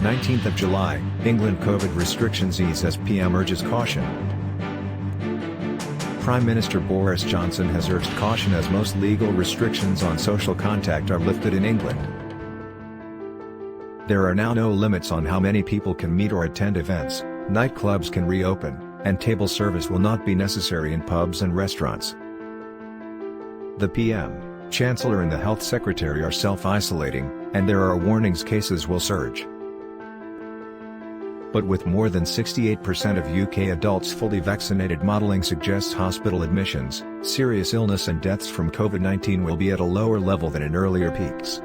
19th of July, England COVID restrictions ease as PM urges caution. Prime Minister Boris Johnson has urged caution as most legal restrictions on social contact are lifted in England. There are now no limits on how many people can meet or attend events, nightclubs can reopen, and table service will not be necessary in pubs and restaurants. The PM, Chancellor and the Health Secretary are self-isolating, and there are warnings cases will surge. But with more than 68% of UK adults fully vaccinated, modelling suggests hospital admissions, serious illness and deaths from COVID-19 will be at a lower level than in earlier peaks.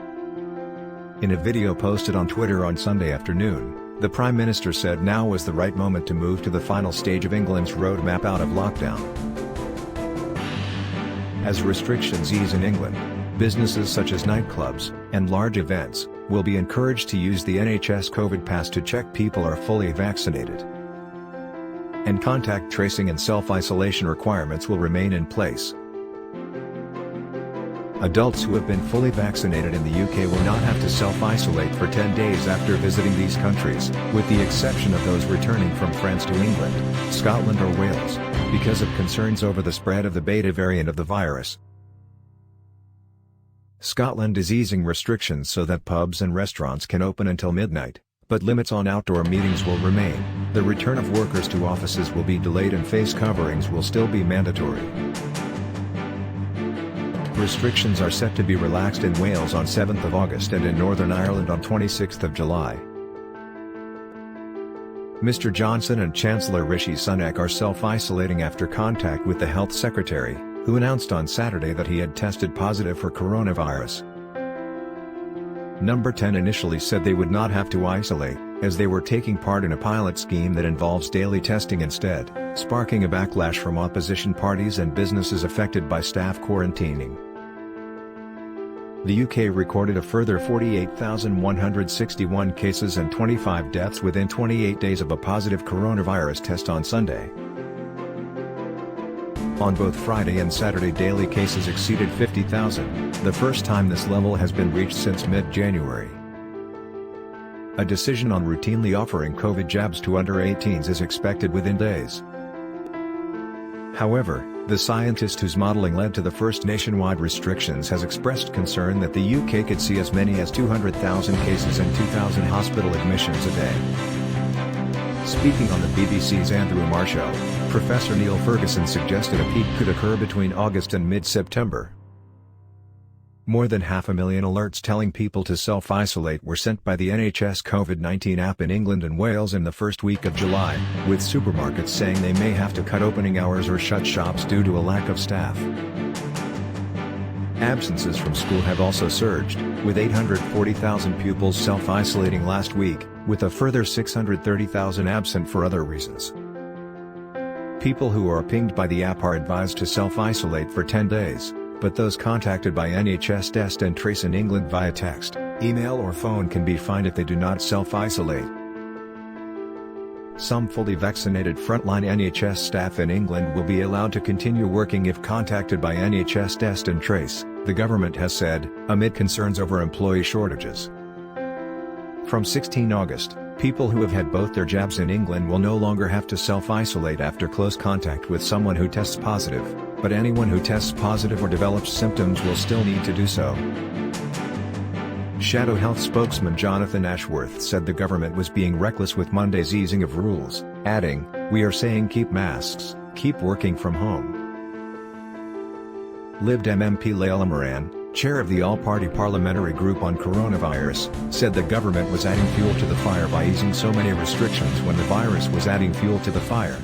In a video posted on Twitter on Sunday afternoon, the Prime Minister said now was the right moment to move to the final stage of England's roadmap out of lockdown. As restrictions ease in England, businesses such as nightclubs and large events will be encouraged to use the NHS Covid Pass to check people are fully vaccinated. And contact tracing and self-isolation requirements will remain in place. Adults who have been fully vaccinated in the UK will not have to self-isolate for 10 days after visiting these countries, with the exception of those returning from France to England, Scotland or Wales, because of concerns over the spread of the beta variant of the virus. Scotland is easing restrictions so that pubs and restaurants can open until midnight, but limits on outdoor meetings will remain. The return of workers to offices will be delayed and face coverings will still be mandatory. Restrictions are set to be relaxed in Wales on 7th of August and in Northern Ireland on 26th of July. Mr Johnson and Chancellor Rishi Sunak are self-isolating after contact with the Health Secretary, who announced on Saturday that he had tested positive for coronavirus. Number 10 initially said they would not have to isolate, as they were taking part in a pilot scheme that involves daily testing instead, sparking a backlash from opposition parties and businesses affected by staff quarantining. The UK recorded a further 48,161 cases and 25 deaths within 28 days of a positive coronavirus test on Sunday. On both Friday and Saturday, daily cases exceeded 50,000, the first time this level has been reached since mid-January. A decision on routinely offering COVID jabs to under-18s is expected within days. However, the scientist whose modelling led to the first nationwide restrictions has expressed concern that the UK could see as many as 200,000 cases and 2,000 hospital admissions a day. Speaking on the BBC's Andrew Marr Show, Professor Neil Ferguson suggested a peak could occur between August and mid-September. More than 500,000 alerts telling people to self-isolate were sent by the NHS COVID-19 app in England and Wales in the first week of July, with supermarkets saying they may have to cut opening hours or shut shops due to a lack of staff. Absences from school have also surged, with 840,000 pupils self-isolating last week, with a further 630,000 absent for other reasons. People who are pinged by the app are advised to self-isolate for 10 days. But those contacted by NHS Test and Trace in England via text, email or phone can be fined if they do not self-isolate. Some fully vaccinated frontline NHS staff in England will be allowed to continue working if contacted by NHS Test and Trace, the government has said, amid concerns over employee shortages. From 16 August, people who have had both their jabs in England will no longer have to self-isolate after close contact with someone who tests positive, but anyone who tests positive or develops symptoms will still need to do so. Shadow Health spokesman Jonathan Ashworth said the government was being reckless with Monday's easing of rules, adding, "We are saying keep masks, keep working from home." Lib Dem MP Layla Moran, chair of the All-Party Parliamentary Group on Coronavirus, said the government was adding fuel to the fire by easing so many restrictions when the virus was adding fuel to the fire.